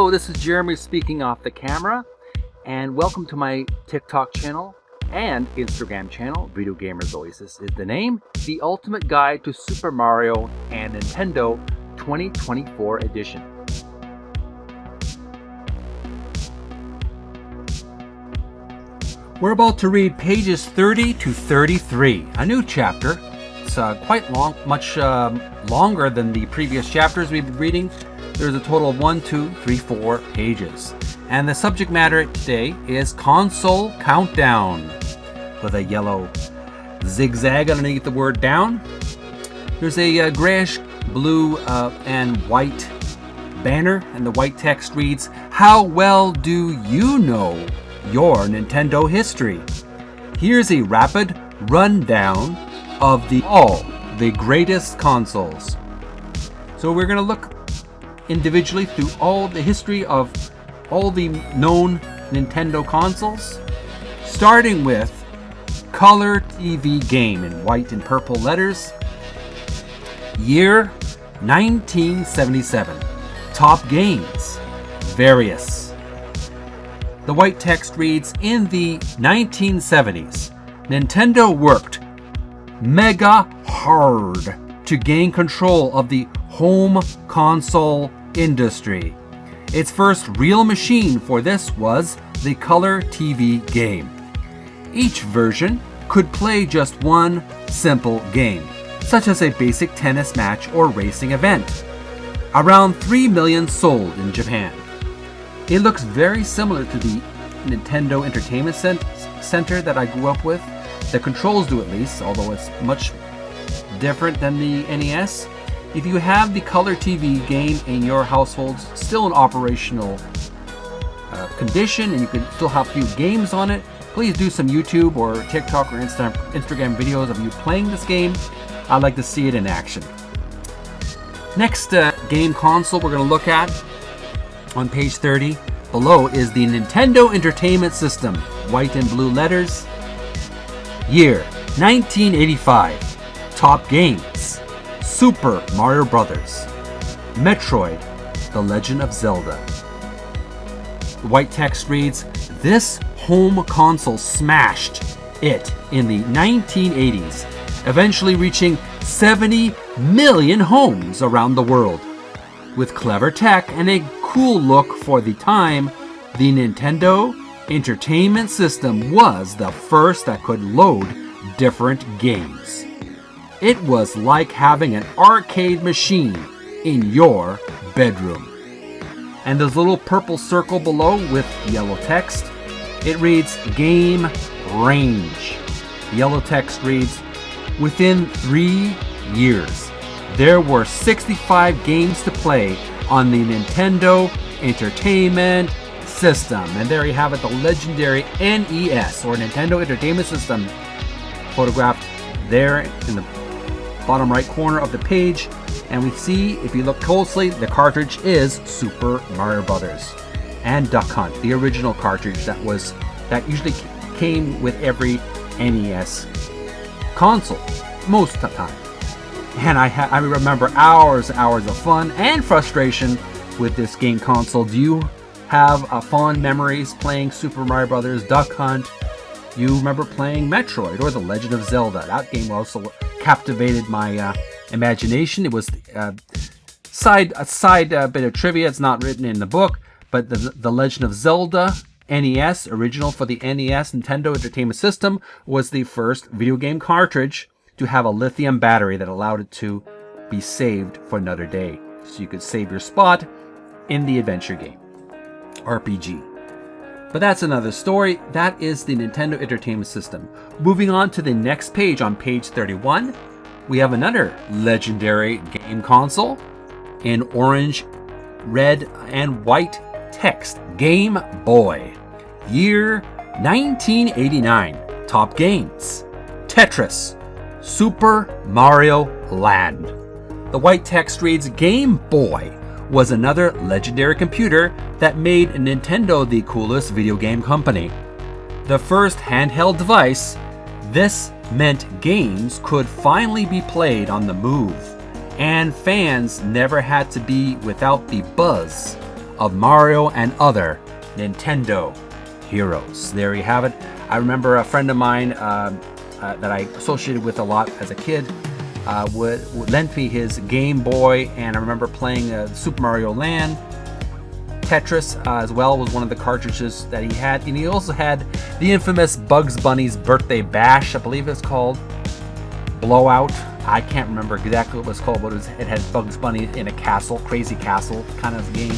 Hello, this is Jeremy speaking off the camera, and welcome to my TikTok channel and Instagram channel. Video Gamers Oasis is the name. The ultimate guide to Super Mario and Nintendo 2024 edition. We're about to read pages 30 to 33, a new chapter. It's quite long, much longer than the previous chapters we've been reading. There's a total of 1, 2, 3, 4 pages. And the subject matter today is Console Countdown, with a yellow zigzag underneath the word down. There's a grayish blue and white banner, and the white text reads, "How well do you know your Nintendo history? Here's a rapid rundown of all the greatest consoles." So we're going to look individually through all the history of all the known Nintendo consoles, starting with Color TV Game in white and purple letters. Year 1977. Top games, various. The white text reads, in the 1970s, Nintendo worked mega hard to gain control of the home console industry. Its first real machine for this was the Color TV Game. Each version could play just one simple game, such as a basic tennis match or racing event. Around 3 million sold in Japan. It looks very similar to the Nintendo Entertainment Center that I grew up with. The controls do, at least, although it's much different than the NES. If you have the Color TV Game in your household still in operational condition, and you can still have a few games on it, please do some YouTube or TikTok or Instagram videos of you playing this game. I'd like to see it in action. Next game console we're going to look at on page 30 below is the Nintendo Entertainment System, white and blue letters. Year 1985. Top games: Super Mario Bros., Metroid, The Legend of Zelda. The white text reads, this home console smashed it in the 1980s, eventually reaching 70 million homes around the world. With clever tech and a cool look for the time, the Nintendo Entertainment System was the first that could load different games. It was like having an arcade machine in your bedroom. And there's a little purple circle below with yellow text. It reads Game Range. Yellow text reads, within 3 years, there were 65 games to play on the Nintendo Entertainment System. And there you have it, the legendary NES, or Nintendo Entertainment System, photographed there in the bottom right corner of the page. And we see, if you look closely, the cartridge is Super Mario Bros. And Duck Hunt, the original cartridge that usually came with every NES console most of the time. And I remember hours and hours of fun and frustration with this game console. Do you have fond memories playing Super Mario Bros., Duck Hunt? You remember playing Metroid or The Legend of Zelda? That game also captivated my imagination. It was a side bit of trivia. It's not written in the book, but the Legend of Zelda NES, original for the NES Nintendo Entertainment System, was the first video game cartridge to have a lithium battery that allowed it to be saved for another day. So you could save your spot in the adventure game, RPG. But that's another story. That is the Nintendo Entertainment System. Moving on to the next page, on page 31, we have another legendary game console in orange, red, and white text. Game Boy. Year 1989. Top games: Tetris, Super Mario Land. The white text reads, Game Boy was another legendary computer that made Nintendo the coolest video game company. The first handheld device, this meant games could finally be played on the move, and fans never had to be without the buzz of Mario and other Nintendo heroes. There you have it. I remember a friend of mine that I associated with a lot as a kid would lend me his Game Boy, and I remember playing Super Mario Land. Tetris as well was one of the cartridges that he had, and he also had the infamous Bugs Bunny's Birthday Bash, I believe it's called. Blowout. I can't remember exactly what it was called, but it had Bugs Bunny in a castle, crazy castle kind of game.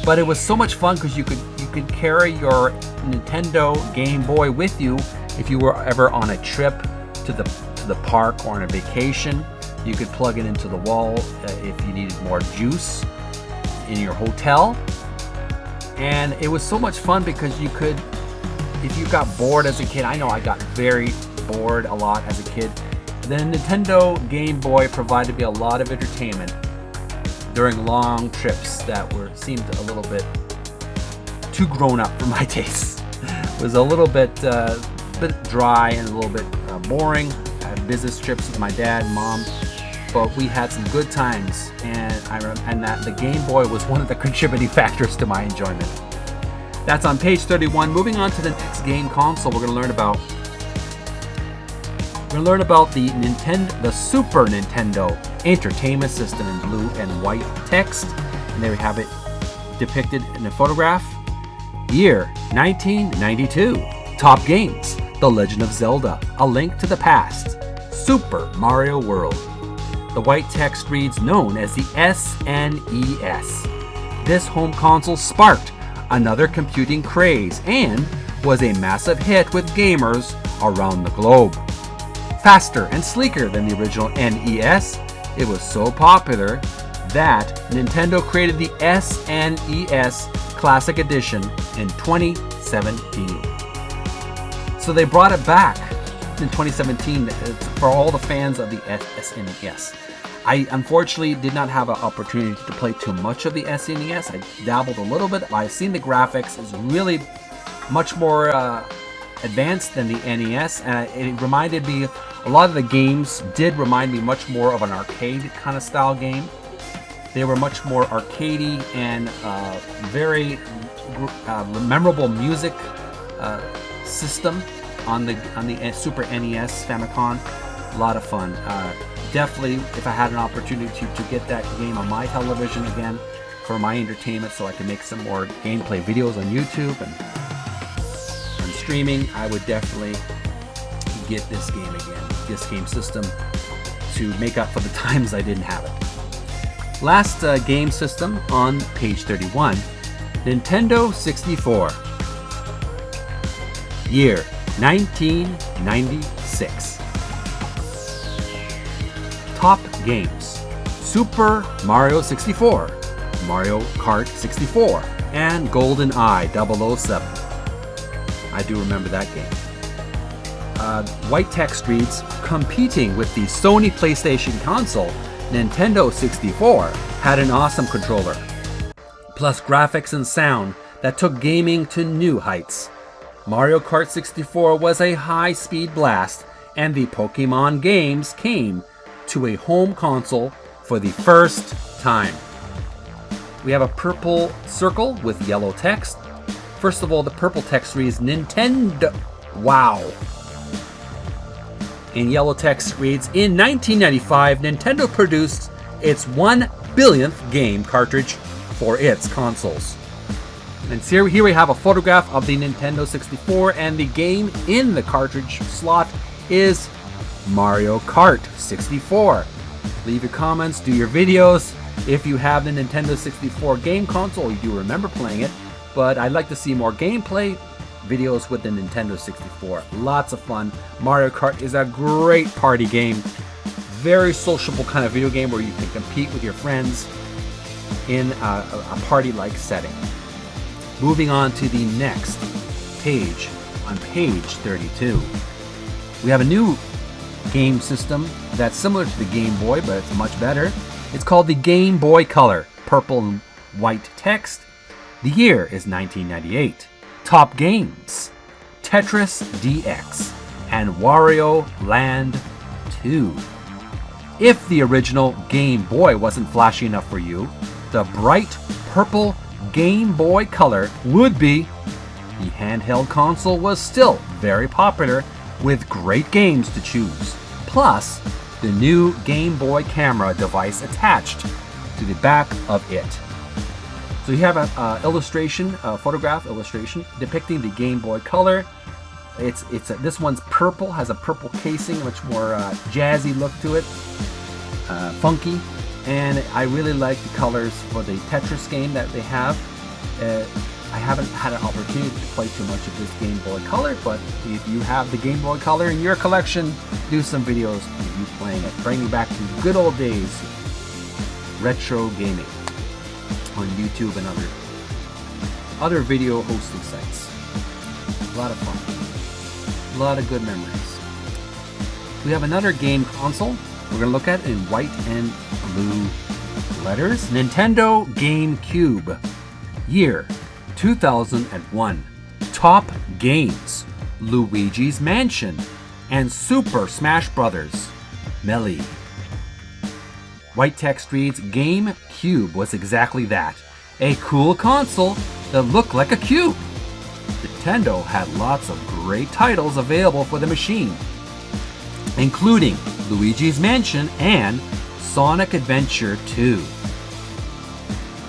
But it was so much fun because you could carry your Nintendo Game Boy with you if you were ever on a trip to the park or on a vacation. You could plug it into the wall if you needed more juice in your hotel. And it was so much fun because you could, if you got bored as a kid, I know I got very bored a lot as a kid, the Nintendo Game Boy provided me a lot of entertainment during long trips that seemed a little bit too grown up for my tastes. It was a little bit dry and a little bit boring. I had business trips with my dad and mom, but we had some good times, and that the Game Boy was one of the contributing factors to my enjoyment. That's on page 31. Moving on to the next game console, we're going to learn about the Super Nintendo Entertainment System in blue and white text, and there we have it depicted in a photograph. Year 1992. Top games: The Legend of Zelda: A Link to the Past, Super Mario World. The white text reads, known as the SNES. This home console sparked another computing craze and was a massive hit with gamers around the globe. Faster and sleeker than the original NES, it was so popular that Nintendo created the SNES Classic Edition in 2017. So they brought it back in 2017 for all the fans of the SNES. I unfortunately did not have an opportunity to play too much of the SNES. I dabbled a little bit. I've seen the graphics. It's really much more advanced than the NES, and it reminded me, a lot of the games did remind me much more of an arcade kind of style game. They were much more arcadey and very memorable music system on the Super NES Famicom. A lot of fun. Definitely, if I had an opportunity to get that game on my television again for my entertainment, so I can make some more gameplay videos on YouTube and streaming, I would definitely get this game again, this game system, to make up for the times I didn't have it. Last game system on page 31, Nintendo 64. Year 1996. Top games: Super Mario 64, Mario Kart 64, and GoldenEye 007. I do remember that game. White text reads, competing with the Sony PlayStation console, Nintendo 64 had an awesome controller, plus graphics and sound that took gaming to new heights. Mario Kart 64 was a high-speed blast, and the Pokemon games came to a home console for the first time. We have a purple circle with yellow text. First of all, the purple text reads Nintendo. Wow. In yellow text reads, in 1995, Nintendo produced its 1 billionth game cartridge for its consoles. And here we have a photograph of the Nintendo 64, and the game in the cartridge slot is Mario Kart 64. Leave your comments, do your videos. If you have the Nintendo 64 game console, you do remember playing it, but I'd like to see more gameplay videos with the Nintendo 64. Lots of fun. Mario Kart is a great party game. Very sociable kind of video game where you can compete with your friends in a party-like setting. Moving on to the next page, on page 32. We have a new game system that's similar to the Game Boy, but it's much better. It's called the Game Boy Color, purple and white text. The year is 1998. Top games: Tetris DX and Wario Land 2. If the original Game Boy wasn't flashy enough for you, the bright purple Game Boy Color would be, the handheld console was still very popular with great games to choose. Plus, the new Game Boy camera device attached to the back of it. So you have a illustration, a photograph illustration depicting the Game Boy Color. This one's purple, has a purple casing, much more jazzy look to it, funky. And I really like the colors for the Tetris game that they have. I haven't had an opportunity to play too much of this Game Boy Color, but if you have the Game Boy Color in your collection, do some videos of you playing it, bringing back the good old days, retro gaming on YouTube and other video hosting sites. A lot of fun, a lot of good memories. We have another game console we're going to look at in white and blue letters. Nintendo GameCube. Year 2001. Top games: Luigi's Mansion and Super Smash Bros. Melee. White text reads, GameCube was exactly that. A cool console that looked like a cube. Nintendo had lots of great titles available for the machine, including Luigi's Mansion and Sonic Adventure 2.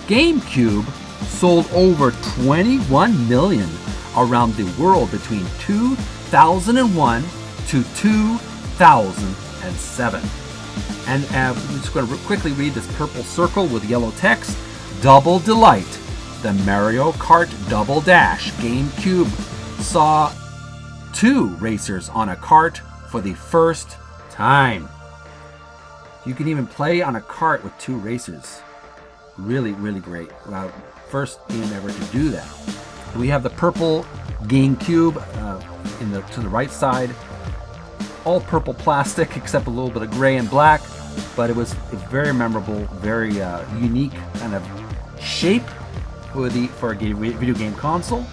GameCube sold over 21 million around the world between 2001 to 2007. And I'm just going to quickly read this purple circle with yellow text. Double Delight, the Mario Kart Double Dash. GameCube saw 2 racers on a kart for the first time. You can even play on a kart with 2 racers. Really, really great. First game ever to do that. We have the purple GameCube to the right side. All purple plastic except a little bit of gray and black, but it was very memorable, very unique kind of shape for a video game console.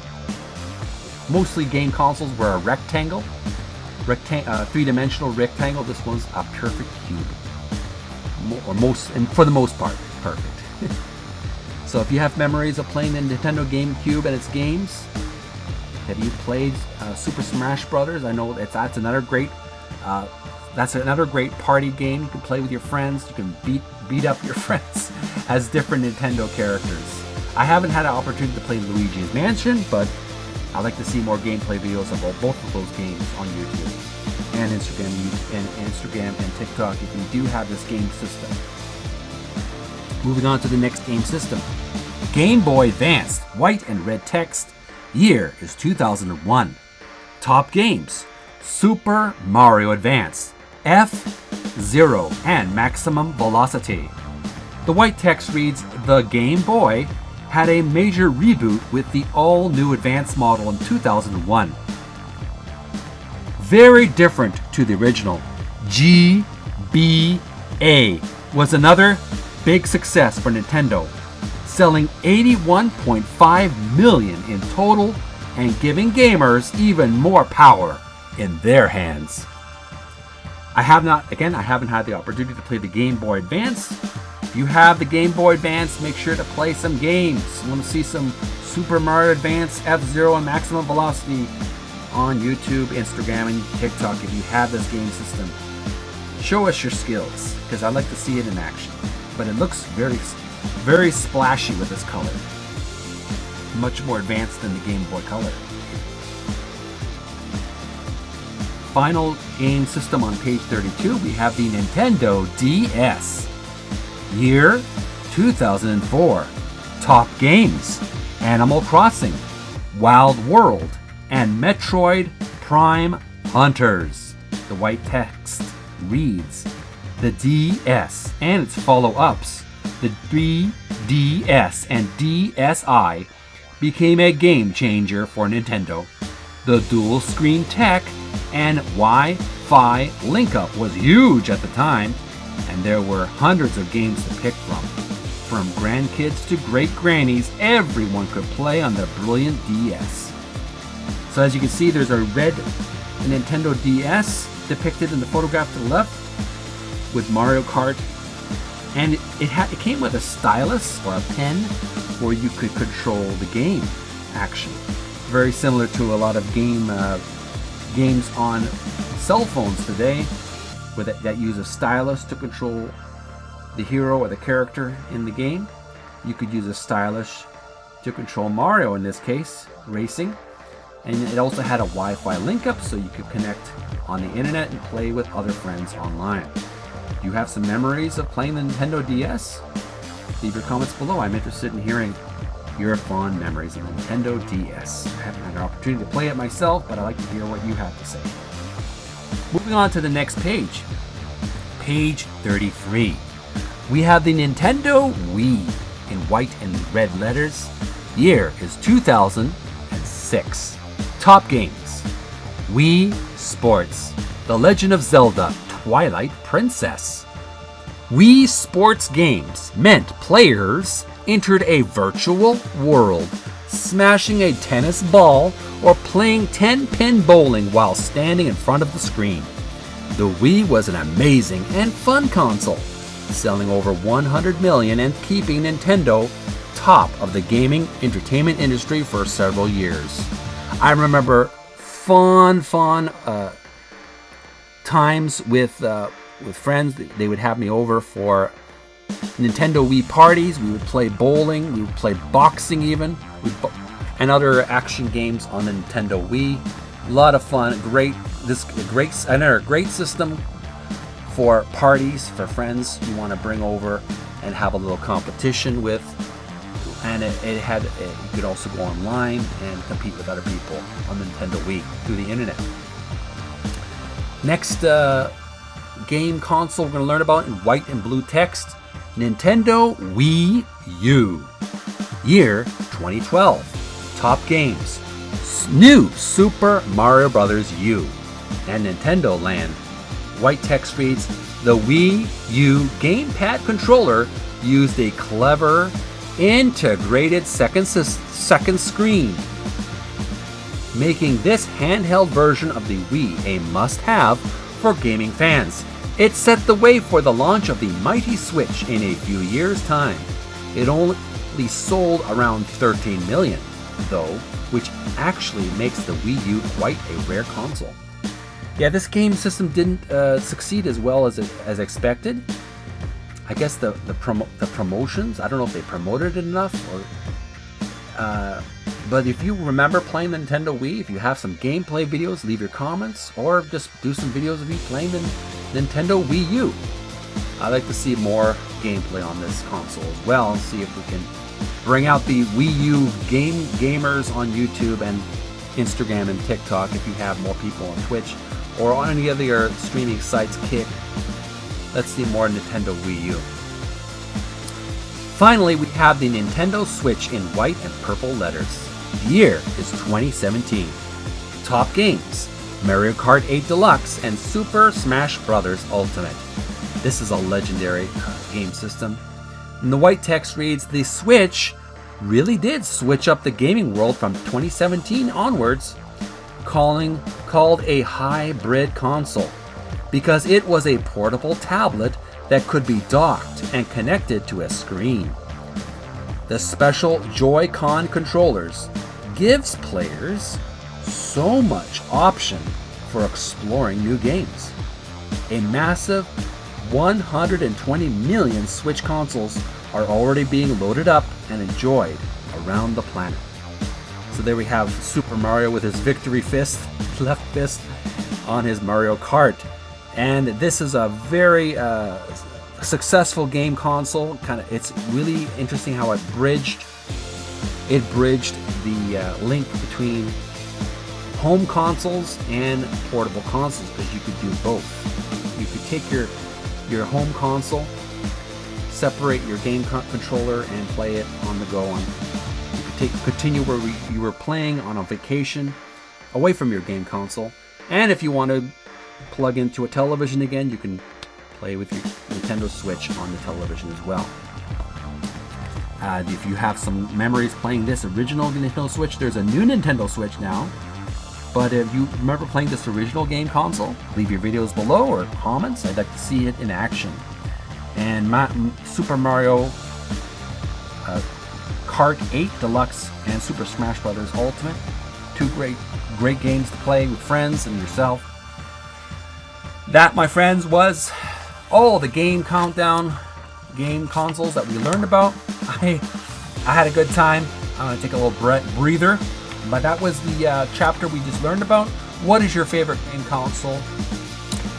Mostly game consoles were a rectangle, 3-dimensional rectangle. This one's a perfect cube, and for the most part, perfect. So if you have memories of playing the Nintendo GameCube and its games, have you played Super Smash Brothers? I know that's another great party game. You can play with your friends. You can beat up your friends as different Nintendo characters. I haven't had an opportunity to play Luigi's Mansion, but I'd like to see more gameplay videos about both of those games on YouTube and Instagram and TikTok if you do have this game system. Moving on to the next game system. Game Boy Advance, white and red text. Year is 2001. Top games: Super Mario Advance, F-Zero, and Maximum Velocity. The white text reads, the Game Boy had a major reboot with the all-new Advance model in 2001. Very different to the original. GBA was another big success for Nintendo, selling 81.5 million in total and giving gamers even more power in their hands. I haven't had the opportunity to play the Game Boy Advance. If you have the Game Boy Advance, make sure to play some games. I want to see some Super Mario Advance, F-Zero, and Maximum Velocity on YouTube, Instagram, and TikTok if you have this game system. Show us your skills, because I'd like to see it in action. But it looks very, very splashy with this color. Much more advanced than the Game Boy Color. Final game system on page 32, we have the Nintendo DS. Year 2004. Top games: Animal Crossing, Wild World, and Metroid Prime Hunters. The white text reads, the DS and its follow-ups, the 3DS and DSi, became a game changer for Nintendo. The dual screen tech and Wi-Fi link-up was huge at the time, and there were hundreds of games to pick from. From grandkids to great-grannies, everyone could play on the brilliant DS. So as you can see, there's a red Nintendo DS depicted in the photograph to the left, with Mario Kart And it came with a stylus or a pen where you could control the game action. Very similar to a lot of games on cell phones today, that use a stylus to control the hero or the character in the game. You could use a stylus to control Mario, in this case, racing. And it also had a Wi-Fi link up so you could connect on the internet and play with other friends online. Do you have some memories of playing the Nintendo DS? Leave your comments below. I'm interested in hearing your fond memories of the Nintendo DS. I haven't had an opportunity to play it myself, but I'd like to hear what you have to say. Moving on to the next page. Page 33. We have the Nintendo Wii in white and red letters. Year is 2006. Top games: Wii Sports, The Legend of Zelda, Twilight Princess. Wii Sports games meant players entered a virtual world, smashing a tennis ball or playing 10-pin bowling while standing in front of the screen. The Wii was an amazing and fun console, selling over 100 million and keeping Nintendo top of the gaming entertainment industry for several years. I remember fun times with friends. They would have me over for Nintendo Wii parties. We would play bowling, we would play boxing even, and other action games on the Nintendo Wii. A lot of fun. Great system for parties, for friends you want to bring over and have a little competition with. And you could also go online and compete with other people on the Nintendo Wii through the internet. Next game console we're going to learn about in white and blue text: Nintendo Wii U. Year 2012. Top games: New Super Mario Bros. U and Nintendo Land. White text reads: the Wii U gamepad controller used a clever integrated second screen, making this handheld version of the Wii a must-have for gaming fans. It set the way for the launch of the mighty Switch in a few years' time. It only sold around 13 million, though, which actually makes the Wii U quite a rare console. Yeah, this game system didn't succeed as well as expected. I guess the promotions, I don't know if they promoted it enough, but if you remember playing the Nintendo Wii, if you have some gameplay videos, leave your comments, or just do some videos of you playing the Nintendo Wii U. I'd like to see more gameplay on this console as well, see if we can bring out the Wii U gamers on YouTube and Instagram and TikTok. If you have more people on Twitch or on any other streaming sites, Kick. Let's see more Nintendo Wii U. Finally, we have the Nintendo Switch in white and purple letters. The year is 2017. Top games: Mario Kart 8 Deluxe and Super Smash Bros. Ultimate. This is a legendary game system. And the white text reads: the Switch really did switch up the gaming world from 2017 onwards, called a hybrid console, because it was a portable tablet that could be docked and connected to a screen. The special Joy-Con controllers gives players so much option for exploring new games. A massive 120 million Switch consoles are already being loaded up and enjoyed around the planet. So there we have Super Mario with his victory fist, left fist, on his Mario Kart. And this is a very successful game console. It's really interesting how it bridged the link between home consoles and portable consoles, because you could do both. You could take your home console, separate your game controller, and play it on the go. You could continue where you were playing on a vacation away from your game console, and if you want to plug into a television again, you can play with your Nintendo Switch on the television as well. If you have some memories playing this original Nintendo Switch, there's a new Nintendo Switch now. But if you remember playing this original game console, leave your videos below or comments. I'd like to see it in action. and Super Mario Kart 8 Deluxe and Super Smash Bros. Ultimate. Two great games to play with friends and yourself. That, my friends, was all the game countdown game consoles that we learned about. I had a good time. I'm going to take a little breather. But that was the chapter we just learned about. What is your favorite game console?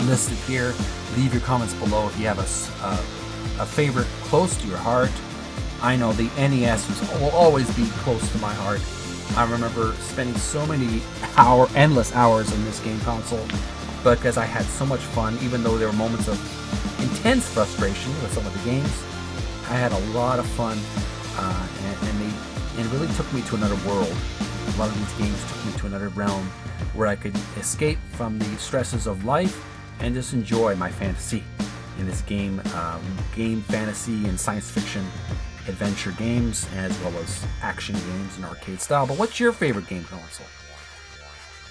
Listed here. Leave your comments below if you have a favorite close to your heart. I know the NES will always be close to my heart. I remember spending so many endless hours in this game console because I had so much fun, even though there were moments of intense frustration with some of the games. I had a lot of fun, and it really took me to another world. A lot of these games took me to another realm where I could escape from the stresses of life and just enjoy my fantasy in this game fantasy and science fiction adventure games, as well as action games and arcade style. But what's your favorite game console?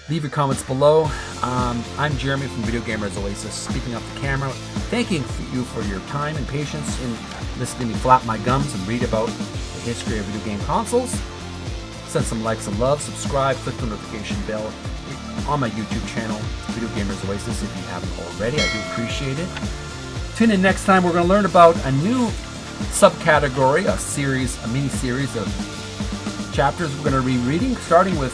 Leave your comments below. I'm Jeremy from Video Gamers Oasis, speaking off the camera, thanking you for your time and patience in listening to me flap my gums and read about the history of video game consoles. Send some likes and love, subscribe, click the notification bell on my YouTube channel, Video Gamers Oasis, if you haven't already. I do appreciate it. Tune in next time. We're going to learn about a new subcategory, a mini-series of chapters we're going to be reading, starting with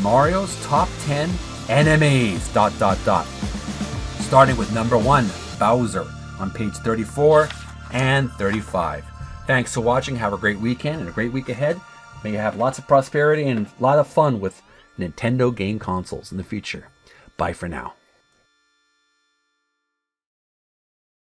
Mario's Top 10 Enemies, ... Starting with number 1, Bowser, on page 34 and 35. Thanks for watching. Have a great weekend and a great week ahead. May you have lots of prosperity and a lot of fun with Nintendo game consoles in the future. Bye for now.